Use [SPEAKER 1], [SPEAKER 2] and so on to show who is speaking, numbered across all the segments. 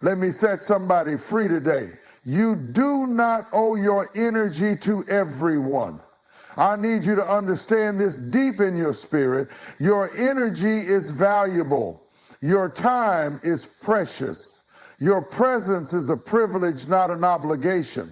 [SPEAKER 1] Let me set somebody free today. You do not owe your energy to everyone. I need you to understand this deep in your spirit. Your energy is valuable. Your time is precious. Your presence is a privilege, not an obligation.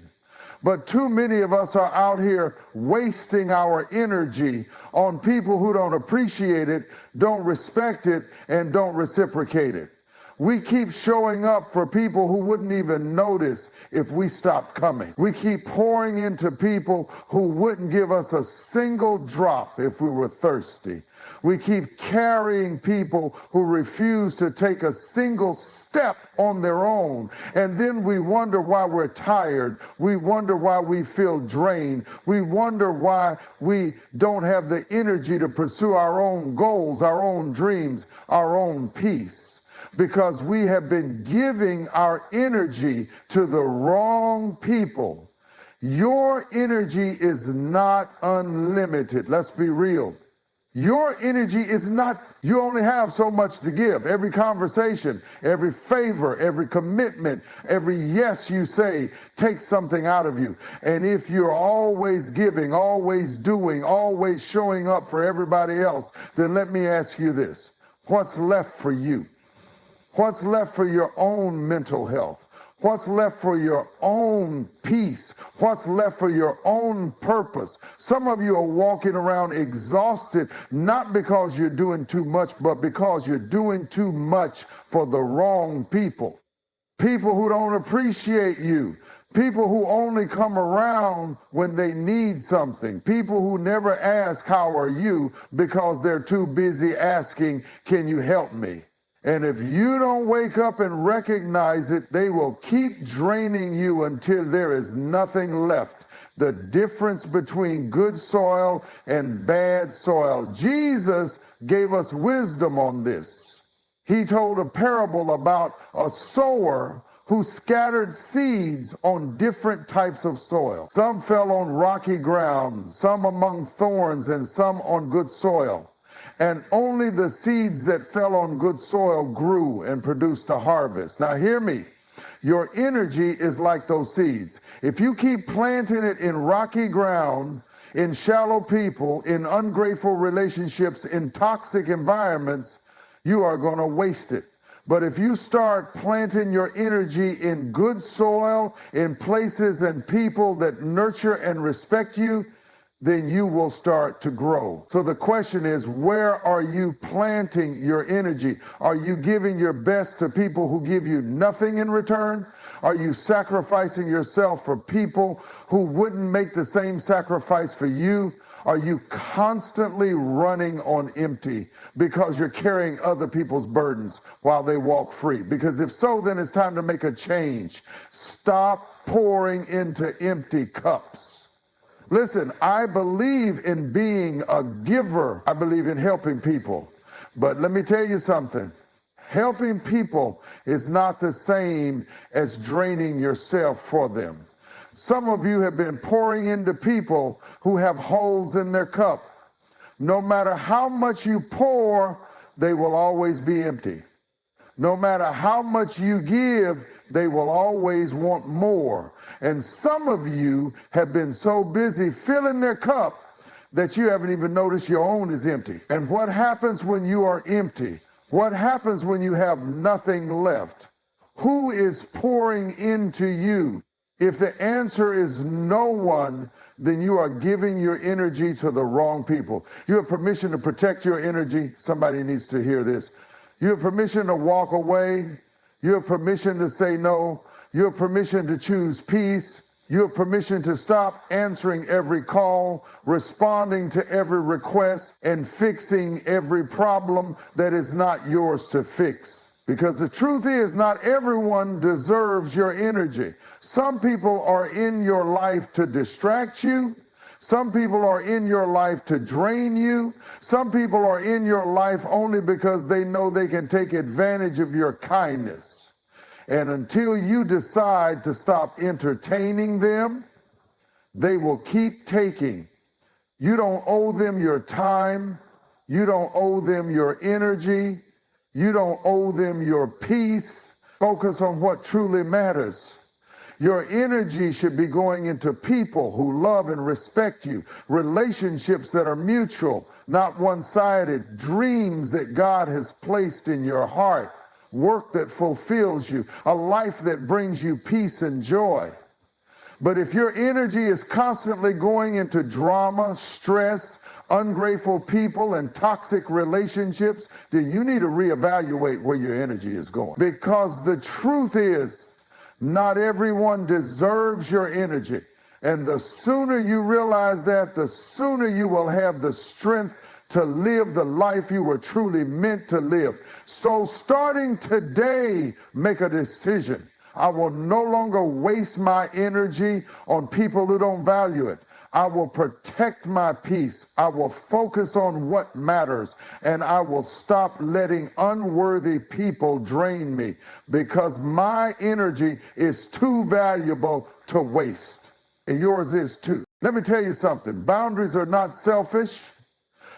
[SPEAKER 1] But too many of us are out here wasting our energy on people who don't appreciate it, don't respect it, and don't reciprocate it. We keep showing up for people who wouldn't even notice if we stopped coming. We keep pouring into people who wouldn't give us a single drop if we were thirsty. We keep carrying people who refuse to take a single step on their own. And then we wonder why we're tired. We wonder why we feel drained. We wonder why we don't have the energy to pursue our own goals, our own dreams, our own peace. Because we have been giving our energy to the wrong people. Your energy is not unlimited. Let's be real. Your energy is not, you only have so much to give. Every conversation, every favor, every commitment, every yes you say takes something out of you. And if you're always giving, always doing, always showing up for everybody else, then let me ask you this. What's left for you? What's left for your own mental health? What's left for your own peace? What's left for your own purpose? Some of you are walking around exhausted, not because you're doing too much, but because you're doing too much for the wrong people. People who don't appreciate you. People who only come around when they need something. People who never ask, how are you? Because they're too busy asking, can you help me? And if you don't wake up and recognize it, they will keep draining you until there is nothing left. The difference between good soil and bad soil. Jesus gave us wisdom on this. He told a parable about a sower who scattered seeds on different types of soil. Some fell on rocky ground, some among thorns, and some on good soil. And only the seeds that fell on good soil grew and produced a harvest. Now hear me. Your energy is like those seeds. If you keep planting it in rocky ground, in shallow people, in ungrateful relationships, in toxic environments, you are going to waste it. But if you start planting your energy in good soil, in places and people that nurture and respect you, then you will start to grow. So the question is, where are you planting your energy? Are you giving your best to people who give you nothing in return? Are you sacrificing yourself for people who wouldn't make the same sacrifice for you? Are you constantly running on empty because you're carrying other people's burdens while they walk free? Because if so, then it's time to make a change. Stop pouring into empty cups. Listen, I believe in being a giver. I believe in helping people. But let me tell you something. Helping people is not the same as draining yourself for them. Some of you have been pouring into people who have holes in their cup. No matter how much you pour, they will always be empty. No matter how much you give, they will always want more. And some of you have been so busy filling their cup that you haven't even noticed your own is empty. And what happens when you are empty? What happens when you have nothing left? Who is pouring into you? If the answer is no one, then you are giving your energy to the wrong people. You have permission to protect your energy. Somebody needs to hear this. You have permission to walk away. You have permission to say no. You have permission to choose peace. You have permission to stop answering every call, responding to every request, and fixing every problem that is not yours to fix. Because the truth is, not everyone deserves your energy. Some people are in your life to distract you. Some people are in your life to drain you. Some people are in your life only because they know they can take advantage of your kindness. And until you decide to stop entertaining them, they will keep taking. You don't owe them your time. You don't owe them your energy. You don't owe them your peace. Focus on what truly matters. Your energy should be going into people who love and respect you, relationships that are mutual, not one-sided, dreams that God has placed in your heart, work that fulfills you, a life that brings you peace and joy. But if your energy is constantly going into drama, stress, ungrateful people, and toxic relationships, then you need to reevaluate where your energy is going. Because the truth is, not everyone deserves your energy. And the sooner you realize that, the sooner you will have the strength to live the life you were truly meant to live. So starting today, make a decision. I will no longer waste my energy on people who don't value it. I will protect my peace. I will focus on what matters, and I will stop letting unworthy people drain me, because my energy is too valuable to waste. And yours is too. Let me tell you something. Boundaries are not selfish.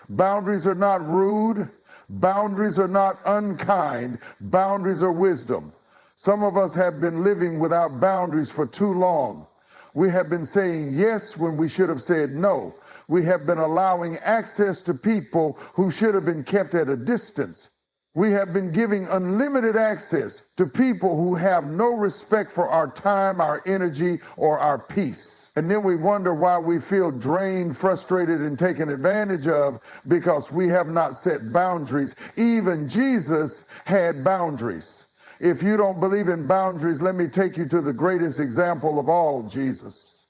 [SPEAKER 1] Boundaries are not rude. Boundaries are not unkind. Boundaries are wisdom. Some of us have been living without boundaries for too long. We have been saying yes when we should have said no. We have been allowing access to people who should have been kept at a distance. We have been giving unlimited access to people who have no respect for our time, our energy, or our peace. And then we wonder why we feel drained, frustrated, and taken advantage of, because we have not set boundaries. Even Jesus had boundaries. If you don't believe in boundaries, let me take you to the greatest example of all, Jesus.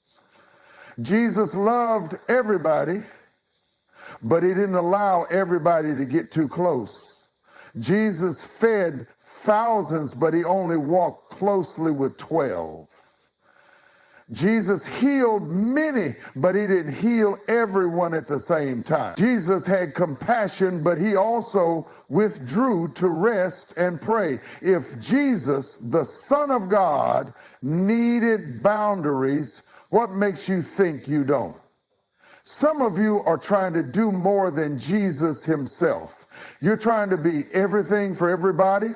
[SPEAKER 1] Jesus loved everybody, but he didn't allow everybody to get too close. Jesus fed thousands, but he only walked closely with 12. Jesus healed many, but he didn't heal everyone at the same time. Jesus had compassion, but he also withdrew to rest and pray. If Jesus, the Son of God, needed boundaries, what makes you think you don't? Some of you are trying to do more than Jesus himself. You're trying to be everything for everybody.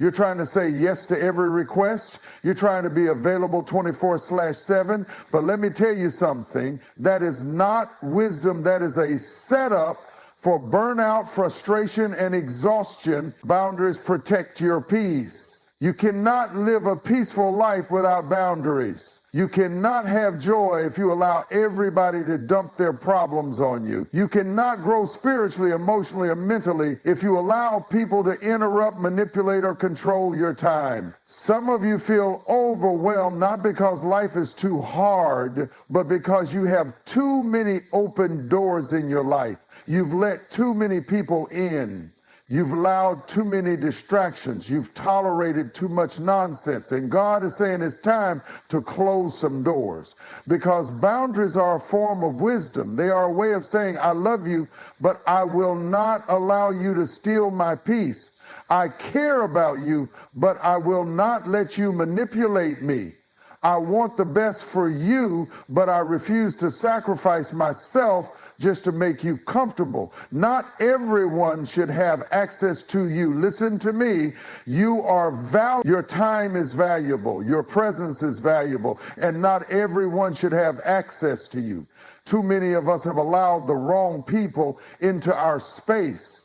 [SPEAKER 1] You're trying to say yes to every request. You're trying to be available 24/7. But let me tell you something. That is not wisdom. That is a setup for burnout, frustration, and exhaustion. Boundaries protect your peace. You cannot live a peaceful life without boundaries. You cannot have joy if you allow everybody to dump their problems on you. You cannot grow spiritually, emotionally, or mentally if you allow people to interrupt, manipulate, or control your time. Some of you feel overwhelmed not because life is too hard, but because you have too many open doors in your life. You've let too many people in. You've allowed too many distractions. You've tolerated too much nonsense. And God is saying it's time to close some doors, because boundaries are a form of wisdom. They are a way of saying, I love you, but I will not allow you to steal my peace. I care about you, but I will not let you manipulate me. I want the best for you, but I refuse to sacrifice myself just to make you comfortable. Not everyone should have access to you. Listen to me. You are valuable. Your time is valuable. Your presence is valuable. And not everyone should have access to you. Too many of us have allowed the wrong people into our space.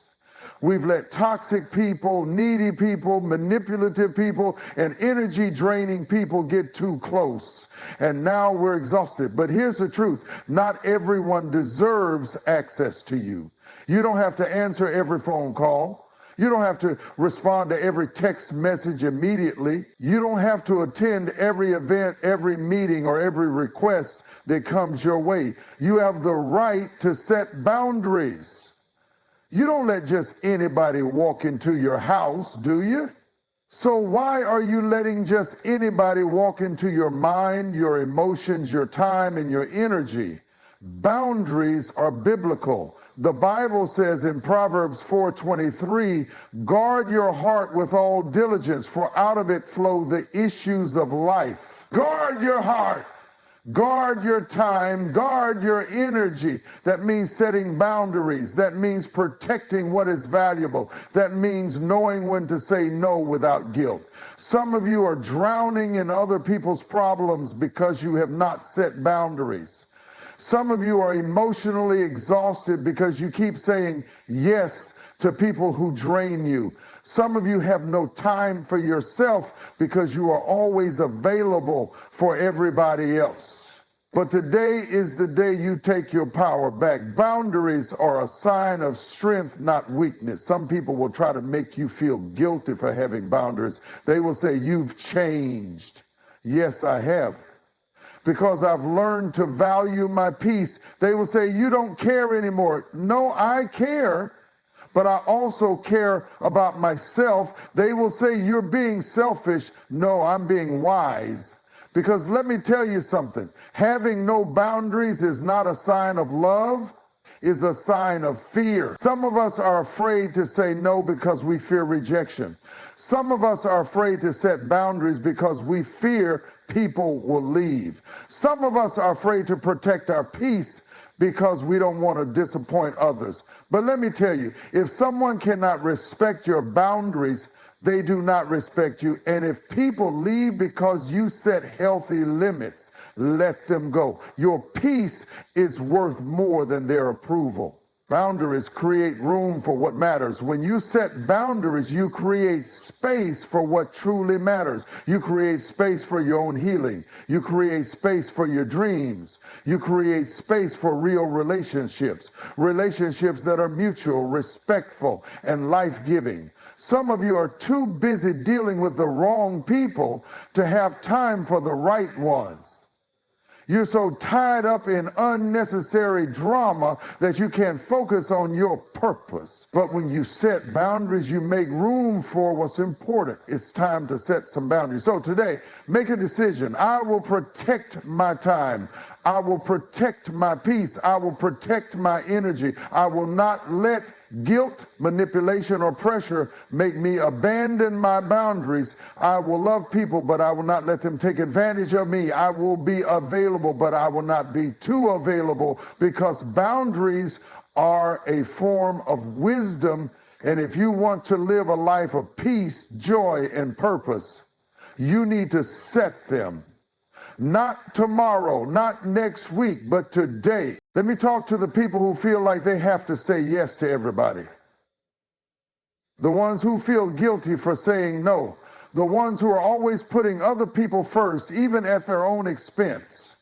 [SPEAKER 1] We've let toxic people, needy people, manipulative people, and energy-draining people get too close. And now we're exhausted. But here's the truth. Not everyone deserves access to you. You don't have to answer every phone call. You don't have to respond to every text message immediately. You don't have to attend every event, every meeting, or every request that comes your way. You have the right to set boundaries. You don't let just anybody walk into your house, do you? So why are you letting just anybody walk into your mind, your emotions, your time, and your energy? Boundaries are biblical. The Bible says in Proverbs 4:23, guard your heart with all diligence, for out of it flow the issues of life. Guard your heart. Guard your time, guard your energy. That means setting boundaries. That means protecting what is valuable. That means knowing when to say no without guilt. Some of you are drowning in other people's problems because you have not set boundaries. Some of you are emotionally exhausted because you keep saying yes to people who drain you. Some of you have no time for yourself because you are always available for everybody else. But today is the day you take your power back. Boundaries are a sign of strength, not weakness. Some people will try to make you feel guilty for having boundaries. They will say, "You've changed." Yes, I have. Because I've learned to value my peace. They will say, "You don't care anymore." No, I care, but I also care about myself. They will say, "You're being selfish." No, I'm being wise. Because let me tell you something, having no boundaries is not a sign of love, it's a sign of fear. Some of us are afraid to say no because we fear rejection. Some of us are afraid to set boundaries because we fear people will leave. Some of us are afraid to protect our peace because we don't want to disappoint others. But let me tell you, if someone cannot respect your boundaries, they do not respect you. And if people leave because you set healthy limits, let them go. Your peace is worth more than their approval. Boundaries create room for what matters. When you set boundaries, you create space for what truly matters. You create space for your own healing. You create space for your dreams. You create space for real relationships, relationships that are mutual, respectful, and life-giving. Some of you are too busy dealing with the wrong people to have time for the right ones. You're so tied up in unnecessary drama that you can't focus on your purpose. But when you set boundaries, you make room for what's important. It's time to set some boundaries. So today, make a decision. I will protect my time. I will protect my peace. I will protect my energy. I will not let guilt, manipulation, or pressure make me abandon my boundaries. I will love people, but I will not let them take advantage of me. I will be available, but I will not be too available, because boundaries are a form of wisdom. And if you want to live a life of peace, joy, and purpose, you need to set them. Not tomorrow, not next week, but today. Let me talk to the people who feel like they have to say yes to everybody. The ones who feel guilty for saying no. The ones who are always putting other people first, even at their own expense.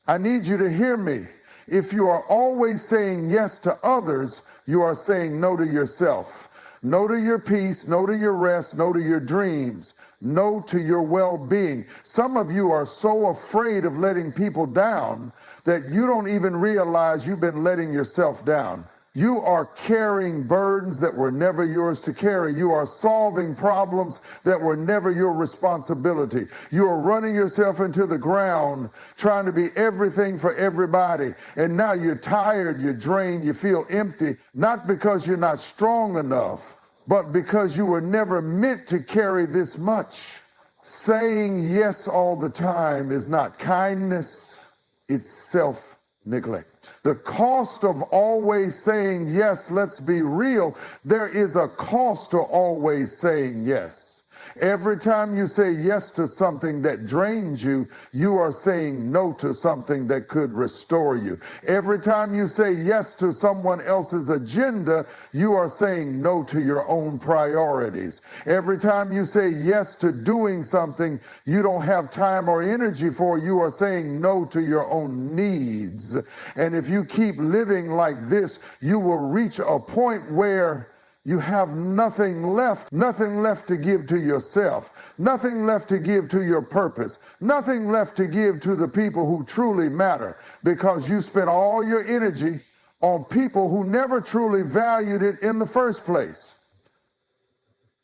[SPEAKER 1] I need you to hear me. If you are always saying yes to others, you are saying no to yourself. No to your peace, no to your rest, no to your dreams, no to your well-being. Some of you are so afraid of letting people down that you don't even realize you've been letting yourself down. You are carrying burdens that were never yours to carry. You are solving problems that were never your responsibility. You are running yourself into the ground, trying to be everything for everybody. And now you're tired, you're drained, you feel empty, not because you're not strong enough, but because you were never meant to carry this much. Saying yes all the time is not kindness, it's self-neglect. The cost of always saying yes, let's be real, there is a cost to always saying yes. Every time you say yes to something that drains you, you are saying no to something that could restore you. Every time you say yes to someone else's agenda, you are saying no to your own priorities. Every time you say yes to doing something you don't have time or energy for, you are saying no to your own needs. And if you keep living like this, you will reach a point where you have nothing left to give to yourself, nothing left to give to your purpose, nothing left to give to the people who truly matter, because you spent all your energy on people who never truly valued it in the first place.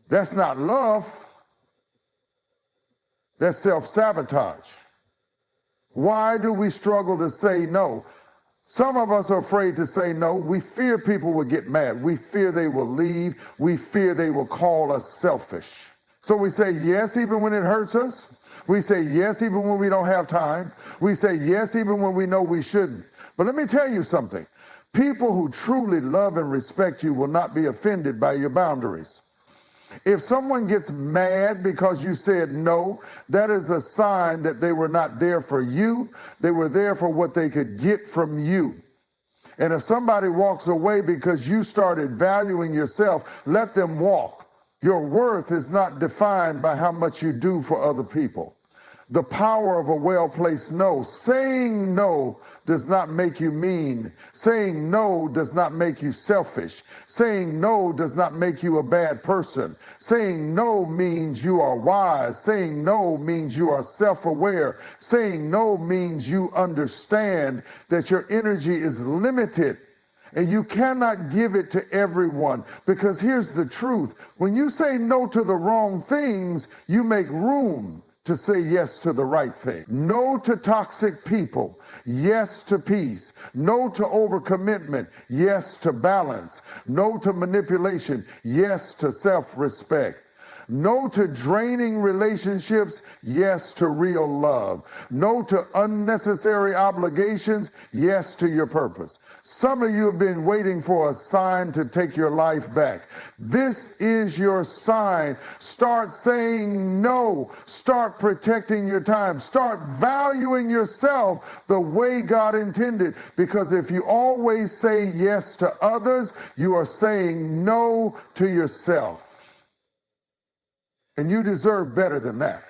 [SPEAKER 1] That's not love, that's self-sabotage. Why do we struggle to say no? Some of us are afraid to say no. We fear people will get mad. We fear they will leave. We fear they will call us selfish. So we say yes even when it hurts us. We say yes even when we don't have time. We say yes even when we know we shouldn't. But let me tell you something. People who truly love and respect you will not be offended by your boundaries. If someone gets mad because you said no, that is a sign that they were not there for you. They were there for what they could get from you. And if somebody walks away because you started valuing yourself, let them walk. Your worth is not defined by how much you do for other people. The power of a well-placed no. Saying no does not make you mean. Saying no does not make you selfish. Saying no does not make you a bad person. Saying no means you are wise. Saying no means you are self-aware. Saying no means you understand that your energy is limited. And you cannot give it to everyone, because here's the truth. When you say no to the wrong things, you make room to say yes to the right thing. No to toxic people, yes to peace. No to overcommitment, yes to balance. No to manipulation, yes to self-respect. No to draining relationships, yes to real love. No to unnecessary obligations, yes to your purpose. Some of you have been waiting for a sign to take your life back. This is your sign. Start saying no. Start protecting your time. Start valuing yourself the way God intended. Because if you always say yes to others, you are saying no to yourself. And you deserve better than that.